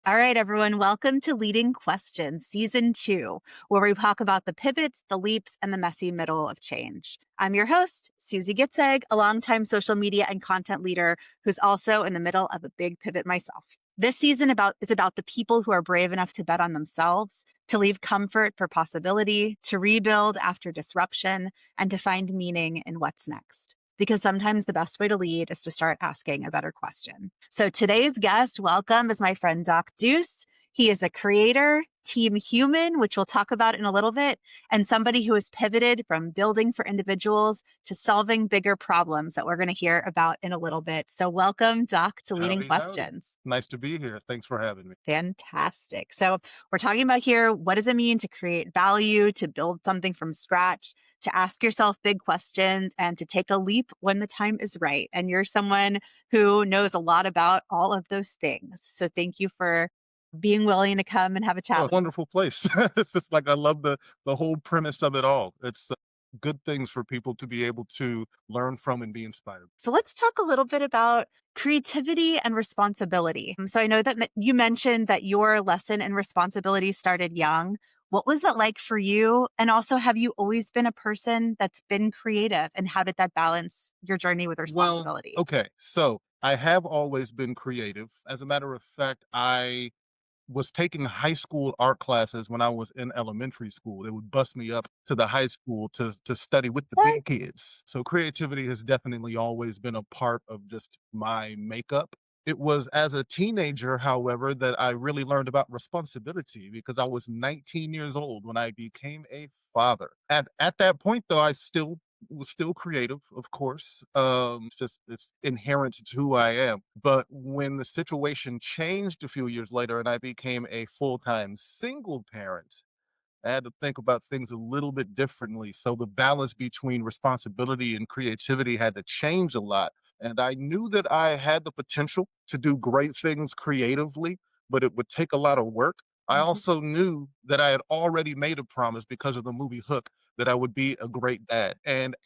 All right, everyone, welcome to Leading Questions, Season 2, where we talk about the pivots, the leaps, and the messy middle of change. I'm your host, Susie Gidseg, a longtime social media and content leader who's also in the middle of a big pivot myself. This season is about the people who are brave enough to bet on themselves, to leave comfort for possibility, to rebuild after disruption, and to find meaning in what's next. Because sometimes the best way to lead is to start asking a better question. So today's guest, welcome, is my friend Doc Deuce. He is a creator, team human, which we'll talk about in a little bit, and somebody who has pivoted from building for individuals to solving bigger problems that we're going to hear about in a little bit. So welcome, Doc, to Leading Howdy, howdy. Questions. Nice to be here. Thanks for having me. Fantastic. So we're talking about here, what does it mean to create value, to build something from scratch, to ask yourself big questions, and to take a leap when the time is right. And you're someone who knows a lot about all of those things. So thank you for being willing to come and have a Oh, chat it's with a me. wonderful place. It's just like I love the whole premise of it all. It's good things for people to be able to learn from and be inspired. So let's talk a little bit about creativity and responsibility. So I know that you mentioned that your lesson in responsibility started young. What was that like for you? And also, have you always been a person that's been creative? And how did that balance your journey with Well, responsibility? okay. So I have always been creative. As a matter of fact, I was taking high school art classes when I was in elementary school. They would bus me up to the high school to study with the What? big kids. So creativity has definitely always been a part of just my makeup. It was as a teenager, however, that I really learned about responsibility because I was 19 years old when I became a father. At that point, though, I still was still creative, of course. It's inherent to who I am. But when the situation changed a few years later and I became a full-time single parent, I had to think about things a little bit differently. So the balance between responsibility and creativity had to change a lot. And I knew that I had the potential to do great things creatively, but it would take a lot of work. I Mhm. also knew that I had already made a promise because of the movie Hook that I would be a great dad. And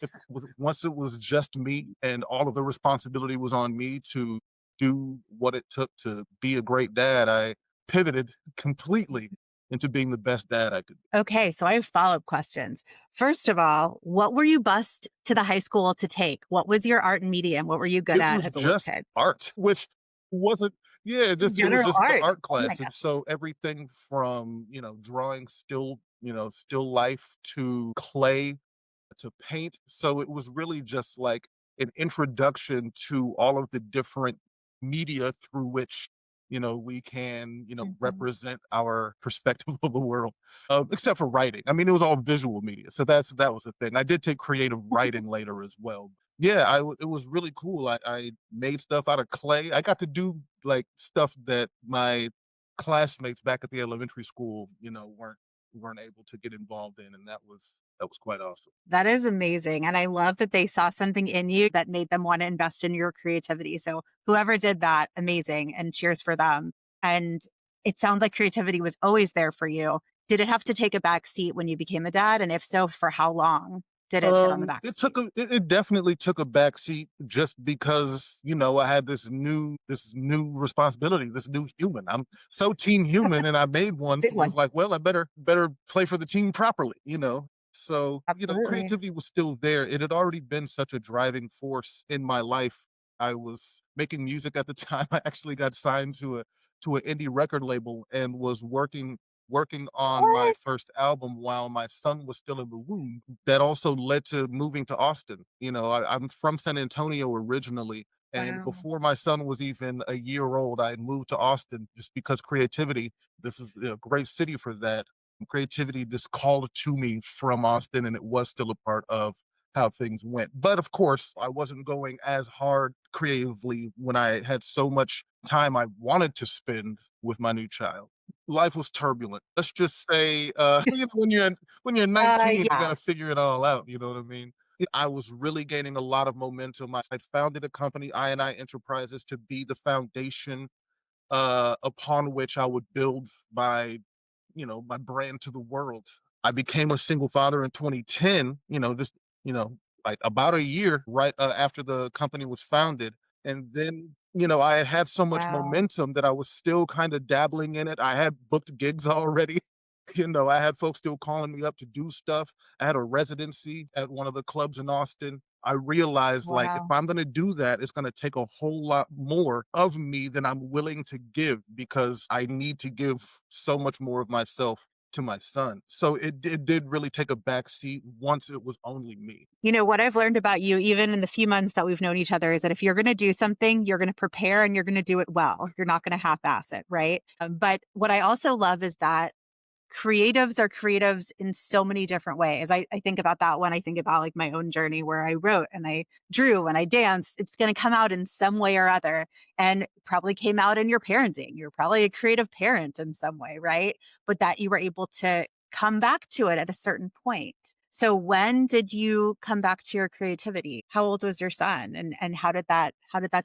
once it was just me and all of the responsibility was on me to do what it took to be a great dad, I pivoted completely into being the best dad I could be. Okay, so I have follow-up questions. First of all, what were you bused to the high school to take? What was your art and medium? What were you good It at was as a little just kid? art, which wasn't yeah, Just it was general just the art. art Oh my class, and God. so everything from, drawing still life to clay to paint, so it was really just like an introduction to all of the different media through which, we can, Mhm. represent our perspective of the world, except for writing. I mean, it was all visual media, so that was the thing. I did take creative writing later as well. Yeah, it was really cool. I made stuff out of clay. I got to do, like, stuff that my classmates back at the elementary school, weren't able to get involved in, and that was quite awesome. That is amazing. And I love that they saw something in you that made them want to invest in your creativity. So whoever did that, amazing. And cheers for them. And it sounds like creativity was always there for you. Did it have to take a back seat when you became a dad? And if so, for how long did it sit on the back seat? It definitely took a backseat just because, I had this new responsibility, this new human. I'm so team human and I made one, Big so it was one. like, well, I better play for the team properly. So, Absolutely. creativity was still there. It had already been such a driving force in my life. I was making music at the time. I actually got signed to an indie record label and was working on my What? first album while my son was still in the womb. That also led to moving to Austin. I'm from San Antonio originally. And Wow. before my son was even a year old, I moved to Austin just because creativity, this is a great city for that. Creativity just called to me from Austin, and it was still a part of how things went. But of course, I wasn't going as hard creatively when I had so much time I wanted to spend with my new child. Life was turbulent. Let's just say, when you're 19, you Yeah. gotta figure it all out, you know what I mean? I was really gaining a lot of momentum. I founded a company, I&I Enterprises, to be the foundation, upon which I would build my brand to the world. I became a single father in 2010, just, like about a year right after the company was founded. And then, I had so much Wow. momentum that I was still kind of dabbling in it. I had booked gigs already. I had folks still calling me up to do stuff. I had a residency at one of the clubs in Austin. I realized, like, if Wow. I'm going to do that, it's going to take a whole lot more of me than I'm willing to give, because I need to give so much more of myself to my son. So it did really take a back seat once it was only me. What I've learned about you, even in the few months that we've known each other, is that if you're going to do something, you're going to prepare and you're going to do it well. You're not going to half ass it, right? But what I also love is that creatives are creatives in so many different ways. I think about that when I think about like my own journey where I wrote and I drew and I danced. It's going to come out in some way or other, and probably came out in your parenting. You're probably a creative parent in some way, right? But that you were able to come back to it at a certain point. So when did you come back to your creativity? How old was your son, and how did that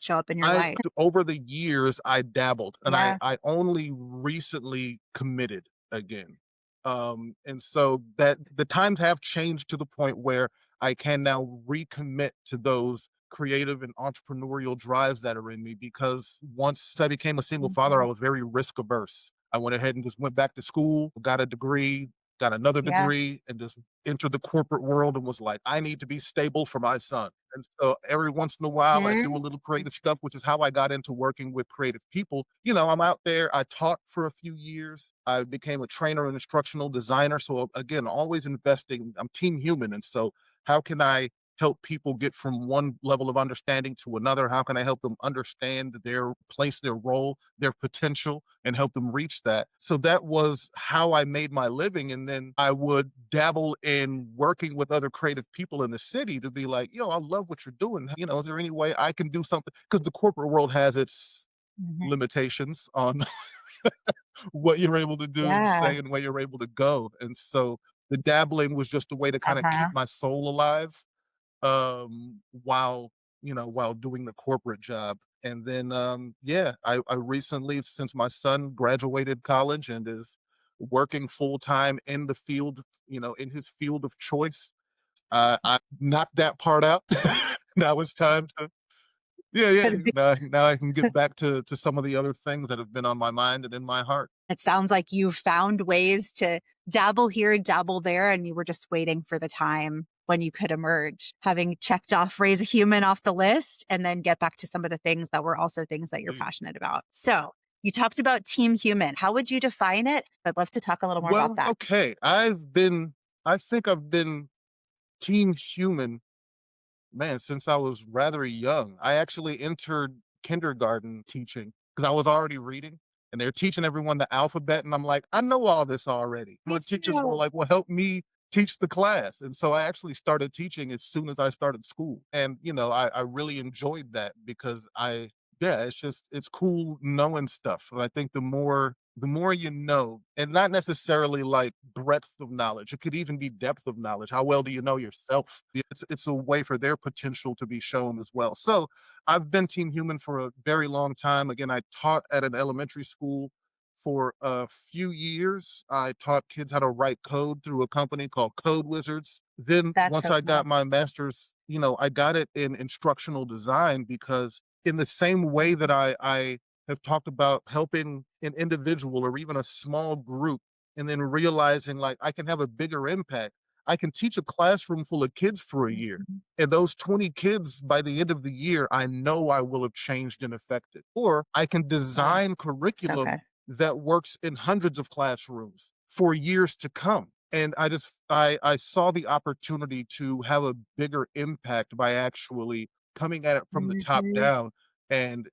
show up in your life? Over the years, I dabbled, and I Yeah. I only recently committed again. And so that the times have changed to the point where I can now recommit to those creative and entrepreneurial drives that are in me, because once I became a single father, I Mhm. was very risk averse. I went ahead and just went back to school, got a degree, got another Yeah. degree, and just entered the corporate world and was like, I need to be stable for my son. And so every once in a while, I do a Mhm. little creative stuff, which is how I got into working with creative people. I'm out there. I taught for a few years. I became a trainer and instructional designer. So again, always investing. I'm team human. And so how can I help people get from one level of understanding to another? How can I help them understand their place, their role, their potential, and help them reach that? So that was how I made my living. And then I would dabble in working with other creative people in the city to be like, yo, I love what you're doing. Is there any way I can do something? Because the corporate world has its Mhm. limitations on what you're able to do, Yeah. say, and where you're able to go. And so the dabbling was just a way to kind of Uh-huh. keep my soul alive, while while doing the corporate job. And then yeah, I recently, since my son graduated college and is working full time in the field, in his field of choice, I knocked that part out. Now it's time to, yeah, yeah, now I can get back to some of the other things that have been on my mind and in my heart. It sounds like you found ways to dabble here, dabble there, and you were just waiting for the time when you could emerge, having checked off raise a human off the list, and then get back to some of the things that were also things that you're Mm. passionate about. So you talked about team human. How would you define it? I'd love to talk a little more about Well, that. okay, I think I've been team human, man, since I was rather young. I actually entered kindergarten teaching because I was already reading, and they're teaching everyone the alphabet, and I'm like, "I know all this already." Me My teachers were too. like, "Well, help me teach the class." And so I actually started teaching as soon as I started school. And, I really enjoyed that because yeah, it's cool knowing stuff. And I think the more you know, and not necessarily like breadth of knowledge, it could even be depth of knowledge. How well do you know yourself? It's a way for their potential to be shown as well. So I've been team human for a very long time. Again, I taught at an elementary school for a few years. I taught kids how to write code through a company called Code Wizards. Then That's once so I got cool. my master's, I got it in instructional design, because in the same way that I have talked about helping an individual or even a small group, and then realizing like I can have a bigger impact. I can teach a classroom full of kids for a year. Mhm. And those 20 kids, by the end of the year, I know I will have changed and affected. Or I can Oh, design so good. curriculum that works in hundreds of classrooms for years to come. And I saw the opportunity to have a bigger impact by actually coming at it from the top Mhm. down, and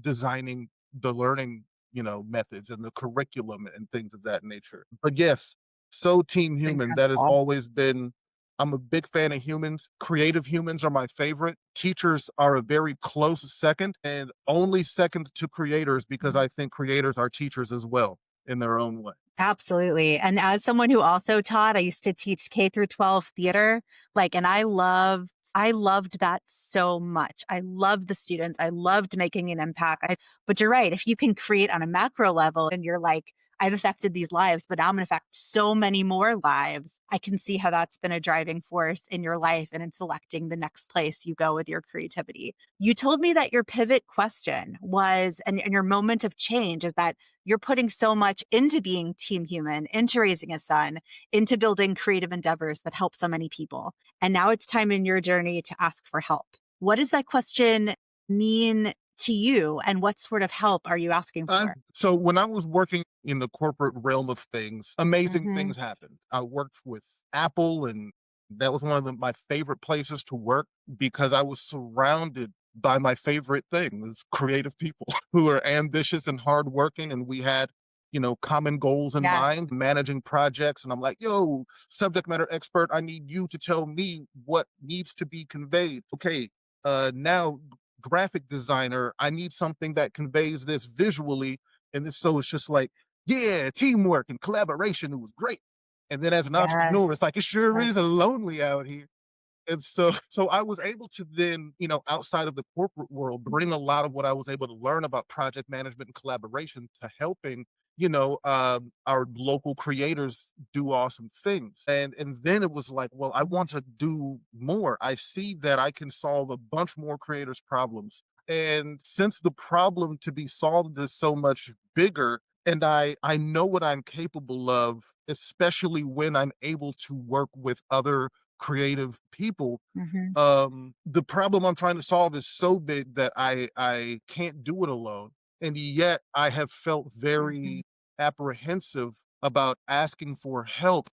designing the learning, methods and the curriculum and things of that nature. But yes, so team It's human, that has incredible. always been. I'm a big fan of humans. Creative humans are my favorite. Teachers are a very close second, and only second to creators, because I think creators are teachers as well in their own way. Absolutely. And as someone who also taught, I used to teach K through 12 theater, and I loved that so much. I loved the students. I loved making an impact. But you're right. If you can create on a macro level and you're like, I've affected these lives, but now I'm going to affect so many more lives. I can see how that's been a driving force in your life and in selecting the next place you go with your creativity. You told me that your pivot question was, and your moment of change is that you're putting so much into being team human, into raising a son, into building creative endeavors that help so many people. And now it's time in your journey to ask for help. What does that question mean to you? And what sort of help are you asking for? So when I was working in the corporate realm of things, amazing Hmm. things happened. I worked with Apple, and that was one of my favorite places to work because I was surrounded by my favorite things, creative people who are ambitious and hardworking. And we had, common goals in Yeah. mind, managing projects. And I'm like, yo, subject matter expert, I need you to tell me what needs to be conveyed. Okay. Now graphic designer, I need something that conveys this visually. And this, so it's just like, yeah, teamwork and collaboration. It was great. And then as an entrepreneur, Yes. it's like, it sure Yes. is lonely out here. And so I was able to then, outside of the corporate world, bring a lot of what I was able to learn about project management and collaboration to helping, our local creators do awesome things. And then it was like, well, I Mhm. want to do more. I see that I can solve a bunch more creators' problems. And since the problem to be solved is so much bigger, and I know what I'm capable of, especially when I'm able to work with other creative people. Mhm. The problem I'm trying to solve is so big that I can't do it alone. And yet I have felt Mhm. very apprehensive about asking for help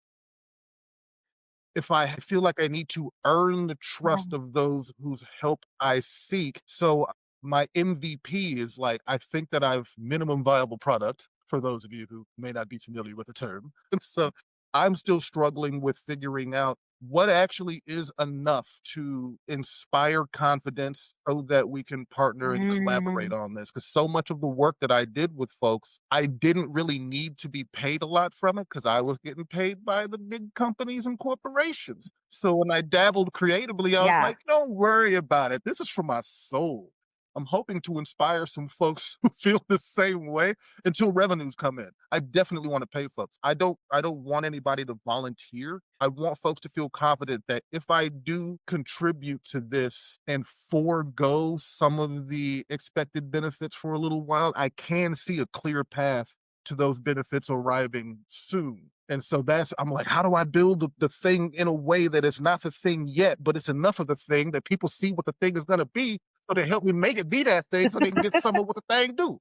if I feel like I need to earn the trust Mhm. of those whose help I seek. So my MVP is like, I think that I've minimum viable product for those of you who may not be familiar with the term. And so I'm still struggling with figuring out what actually is enough to inspire confidence so that we can partner and collaborate Mm. on this. Because so much of the work that I did with folks, I didn't really need to be paid a lot from it because I was getting paid by the big companies and corporations. So when I dabbled creatively, I was Yeah. like, don't worry about it. This is for my soul. I'm hoping to inspire some folks who feel the same way until revenues come in. I definitely want to pay folks. I don't want anybody to volunteer. I want folks to feel confident that if I do contribute to this and forego some of the expected benefits for a little while, I can see a clear path to those benefits arriving soon. And so I'm like, how do I build the thing in a way that it's not the thing yet, but it's enough of the thing that people see what the thing is going to be, so they help me make it be that thing so they can get some of what the thing do.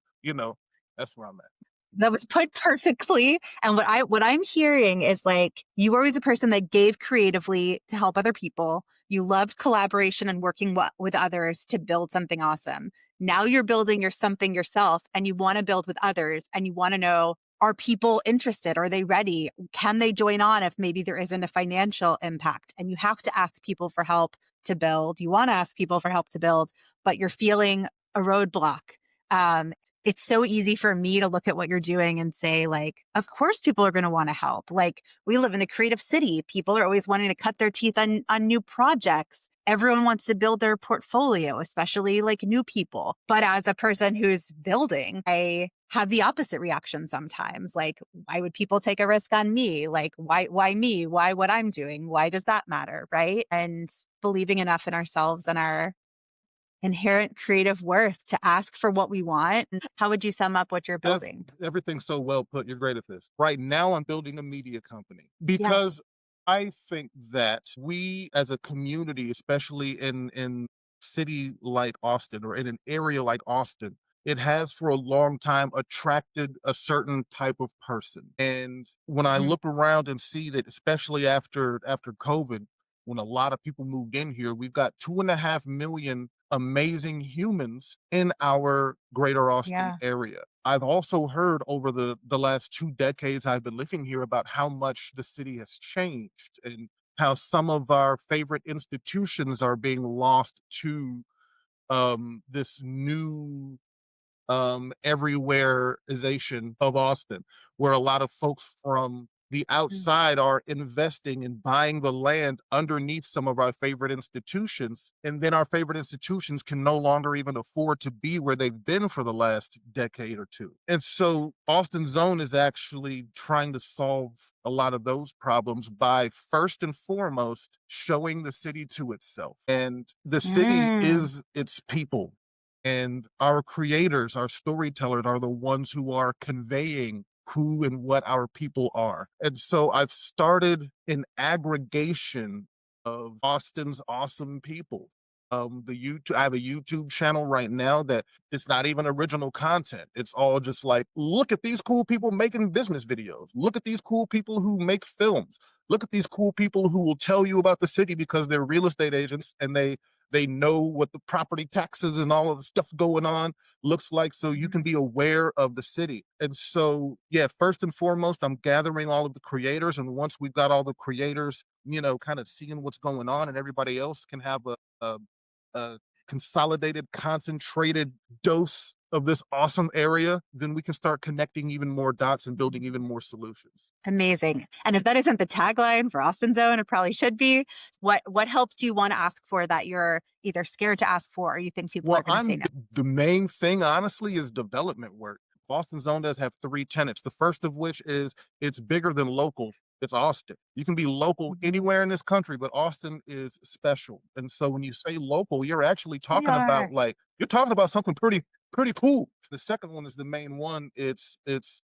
That's where I'm at. That was put perfectly. And what I'm hearing is like you were always a person that gave creatively to help other people. You loved collaboration and working with others to build something awesome. Now you're building your something yourself and you want to build with others and you want to know, are people interested? Are they ready? Can they join on if maybe there isn't a financial impact? And you have to ask people for help to build. You want to ask people for help to build, but you're feeling a roadblock. Um, it's so easy for me to look at what you're doing and say, like, of course people are going to want to help. Like, we live in a creative city. People are always wanting to cut their teeth on new projects. Everyone wants to build their portfolio, especially like new people. But as a person who's building, I have the opposite reaction sometimes. Like, why would people take a risk on me? Like, why me? Why what I'm doing? Why does that matter? Right. And believing enough in ourselves and our inherent creative worth to ask for what we want. How would you sum up what you're That's building? everything so well put. You're great at this. Right now, I'm building a media company Yeah. because I think that we as a community, especially in city like Austin or in an area like Austin, it has for a long time attracted a certain type of person. And when I Mhm. look around and see that, especially after COVID, when a lot of people moved in here, we've got 2.5 million amazing humans in our greater Austin Yeah. area. I've also heard over the last 2 decades I've been living here about how much the city has changed and how some of our favorite institutions are being lost to this new everywhereization of Austin, where a lot of folks from The Mm. outside are investing and buying the land underneath some of our favorite institutions. And then our favorite institutions can no longer even afford to be where they've been for the last decade or two. And so Austin Zone is actually trying to solve a lot of those problems by first and foremost showing the city to itself. And the city Mm. is its people. And our creators, our storytellers are the ones who are conveying who and what our people are. And so I've started an aggregation of Austin's awesome people. I have a YouTube channel right now that it's not even original content. It's all just like, look at these cool people making business videos. Look at these cool people who make films. Look at these cool people who will tell you about the city because they're real estate agents and they know what the property taxes and all of the stuff going on looks like, so you can be aware of the city. And so, yeah, first and foremost, I'm gathering all of the creators. And once we've got all the creators, kind of seeing what's going on, and everybody else can have a consolidated, concentrated dose of this awesome area, then we can start connecting even more dots and building even more solutions. Amazing. And if that isn't the tagline for Austin Zone, it probably should be. What help do you want to ask for that you're either scared to ask for or you think people are Well, going to say no? the main thing, honestly, is development work. Boston Zone does have three tenets. The first of which is it's bigger than local. It's Austin. You can be local Mhm. anywhere in this country, but Austin is special. And so when you say local, you're actually We talking are. about you're talking about something pretty cool. The second one is the main one. It's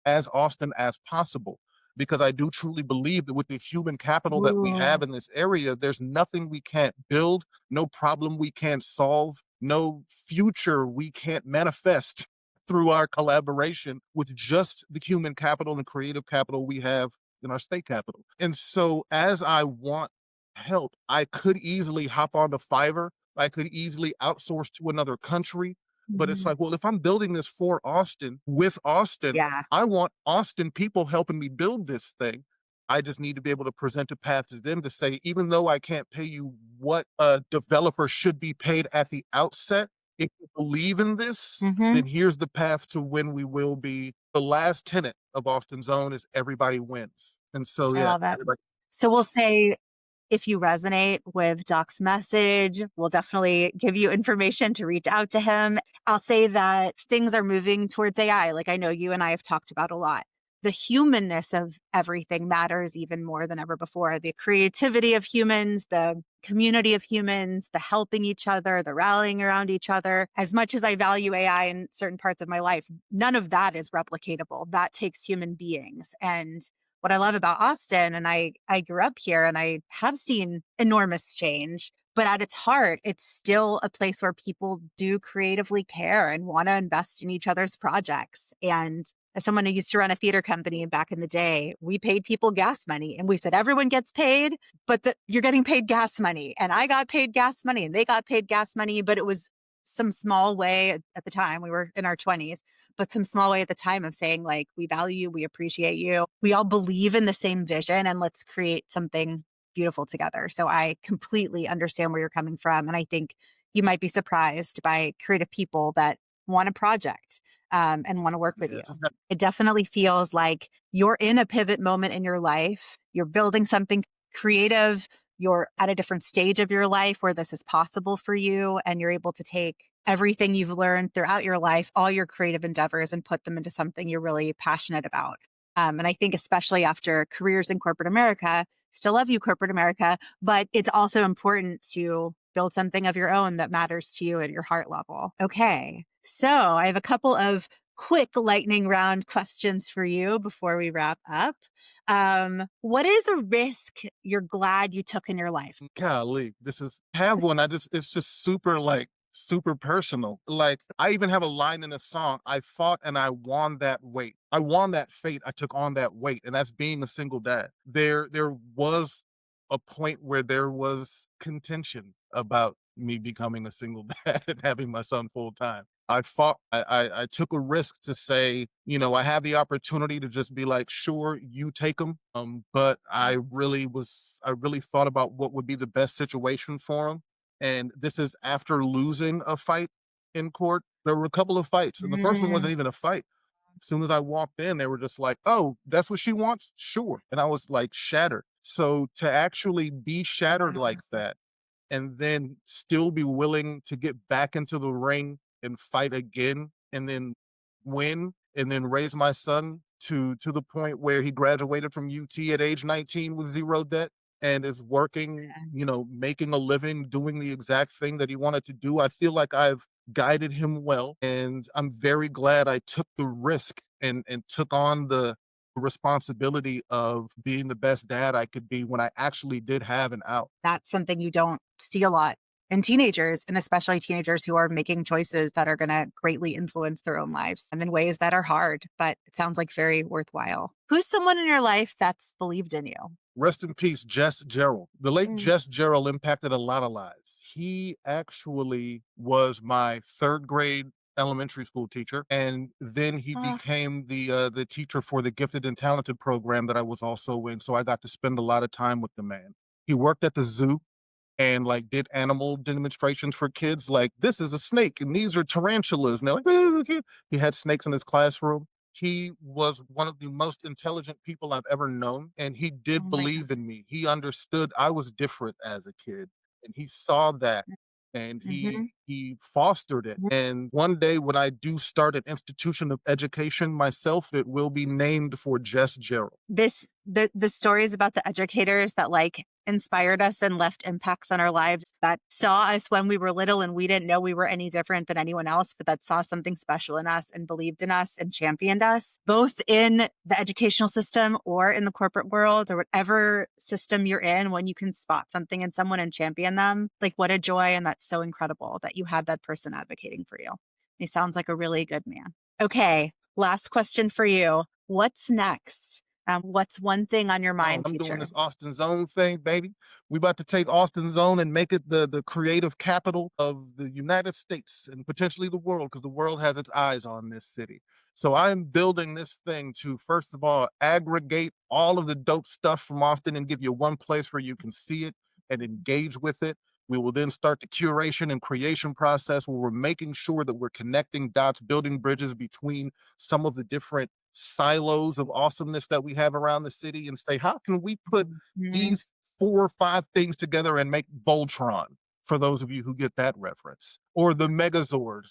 as Austin as possible, because I do truly believe that with the human capital that we Ooh. have in this area, there's nothing we can't build, no problem we can't solve, no future we can't manifest through our collaboration with just the human capital and creative capital we have in our state capital. And so, as I want help, I could easily hop onto Fiverr, I could easily outsource to another country. But it's Mhm. like, well, if I'm building this for Austin, with Austin, Yeah. I want Austin people helping me build this thing. I just need to be able to present a path to them to say, even though I can't pay you what a developer should be paid at the outset, if you believe in this, Hmm. then here's the path to when we will be. The last tenet of Austin Zone is everybody wins. And so, I yeah, love it. everybody. So we'll say if you resonate with Doc's message, we'll definitely give you information to reach out to him. I'll say that things are moving towards AI, like I know you and I have talked about a lot. The humanness of everything matters even more than ever before. The creativity of humans, the community of humans, the helping each other, the rallying around each other. As much as I value AI in certain parts of my life, none of that is replicatable. That takes human beings. And what I love about Austin, and I grew up here and I have seen enormous change, but at its heart, it's still a place where people do creatively care and want to invest in each other's projects. And as someone who used to run a theater company back in the day, we paid people gas money and we said everyone gets paid, but you're getting paid gas money. And I got paid gas money and they got paid gas money, but it was some small way at the time. We were in our 20s, but some small way at the time of saying, like, we value you, we appreciate you. We all believe in the same vision and let's create something beautiful together. So I completely understand where you're coming from. And I think you might be surprised by creative people that want a project and want to work with Yeah, you. it's just It definitely feels like you're in a pivot moment in your life. You're building something creative. You're at a different stage of your life where this is possible for you, and you're able to take everything you've learned throughout your life, all your creative endeavors, and put them into something you're really passionate about. And I think, especially after careers in corporate America, still love you, corporate America, but it's also important to build something of your own that matters to you at your heart level. Okay. So I have a couple of quick lightning round questions for you before we wrap up. What is a risk you're glad you took in your life? golly, this is have one. It's just super super personal. Like I even have a line in a song. I fought and I won that weight. I won that fate. I took on that weight. And that's being a single dad. There was a point where there was contention about me becoming a single dad and having my son full time. I fought, I took a risk to say, I have the opportunity to just be like, sure, you take them. But I really thought about what would be the best situation for him. And this is after losing a fight in court. There were a couple of fights, and the first one Mm, wasn't even a fight. As soon as I walked in, they were just like, "Oh, that's what she wants? Sure." And I was like shattered. So to actually be shattered like Wow. that and then still be willing to get back into the ring and fight again and then win and then raise my son to the point where he graduated from UT at age 19 with 0 debt and is working, making a living, doing the exact thing that he wanted to do. I feel like I've guided him well, and I'm very glad I took the risk and took on the responsibility of being the best dad I could be when I actually did have an out. That's something you don't see a lot in teenagers, and especially teenagers who are making choices that are going to greatly influence their own lives and in ways that are hard, but it sounds like very worthwhile. Who's someone in your life that's believed in you? Rest in peace, Jess Gerald. The late Mm. Jess Gerald impacted a lot of lives. He actually was my third grade elementary school teacher, and then he Ah, became the teacher for the gifted and talented program that I was also in. So I got to spend a lot of time with the man. He worked at the zoo and like did animal demonstrations for kids. Like, this is a snake and these are tarantulas. And they're like, he had snakes in his classroom. He was one of the most intelligent people I've ever known. And he oh did my God. believe in me. He understood I was different as a kid. And he saw that and Mm-hmm. he fostered it. And one day when I do start an institution of education myself, it will be named for Jess Gerald. The stories about the educators that like inspired us and left impacts on our lives, that saw us when we were little and we didn't know we were any different than anyone else, but that saw something special in us and believed in us and championed us, both in the educational system or in the corporate world or whatever system you're in. When you can spot something in someone and champion them, like, what a joy. And that's so incredible that you had that person advocating for you. He sounds like a really good man. Okay, last question for you. What's next? What's one thing on your Oh, mind, I'm doing future? this Austin Zone thing, baby. We about to take Austin Zone and make it the creative capital of the United States and potentially the world, because the world has its eyes on this city. So I'm building this thing to, first of all, aggregate all of the dope stuff from Austin and give you one place where you can see it and engage with it. We will then start the curation and creation process where we're making sure that we're connecting dots, building bridges between some of the different silos of awesomeness that we have around the city and say, how can we put Mhm. these 4 or 5 things together and make Voltron, for those of you who get that reference, or the Megazord,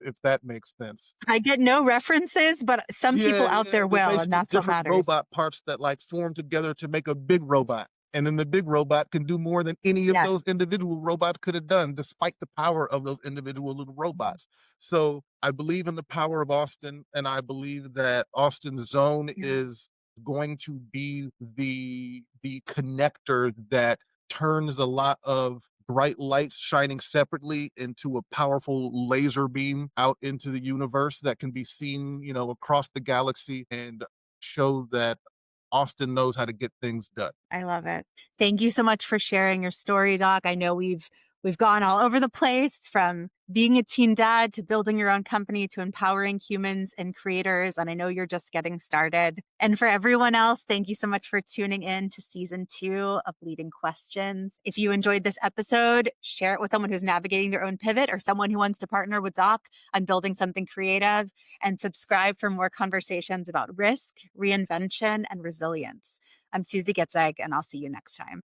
if that makes sense. I get no references, but some people Yeah, out yeah, there they're will, and basically that's what different matters. robot parts that like form together to make a big robot. And then the big robot can do more than any of Yes. those individual robots could have done, despite the power of those individual little robots. So I believe in the power of Austin, and I believe that Austin Zone Yeah. is going to be the connector that turns a lot of bright lights shining separately into a powerful laser beam out into the universe that can be seen, across the galaxy and show that Austin knows how to get things done. I love it. Thank you so much for sharing your story, Doc. I know we've gone all over the place, from being a teen dad to building your own company to empowering humans and creators. And I know you're just getting started. And for everyone else, thank you so much for tuning in to season 2 of Leading Questions. If you enjoyed this episode, share it with someone who's navigating their own pivot or someone who wants to partner with Doc on building something creative, and subscribe for more conversations about risk, reinvention, and resilience. I'm Susie Gidseg, and I'll see you next time.